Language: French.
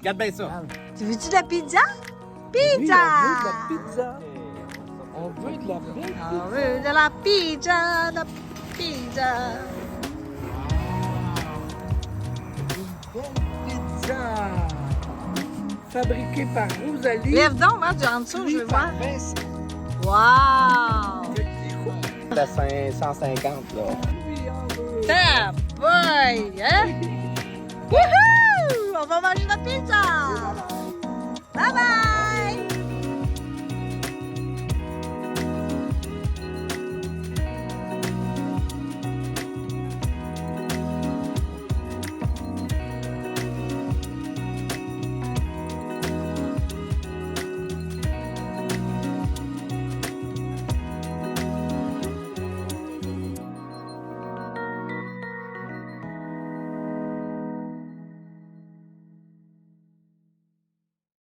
Regarde bien ça. Tu veux-tu de la pizza? Oui, Pizza! on veut de la pizza. On veut de la belle On veut de la pizza, de la pizza. pizza. Fabriquée par Rosalie. Lève donc, hein, en dessous, je veux voir. Vincent. Wow! C'est à 550, là. Ah, boy! Hein? Wouhou! On va manger notre pizza!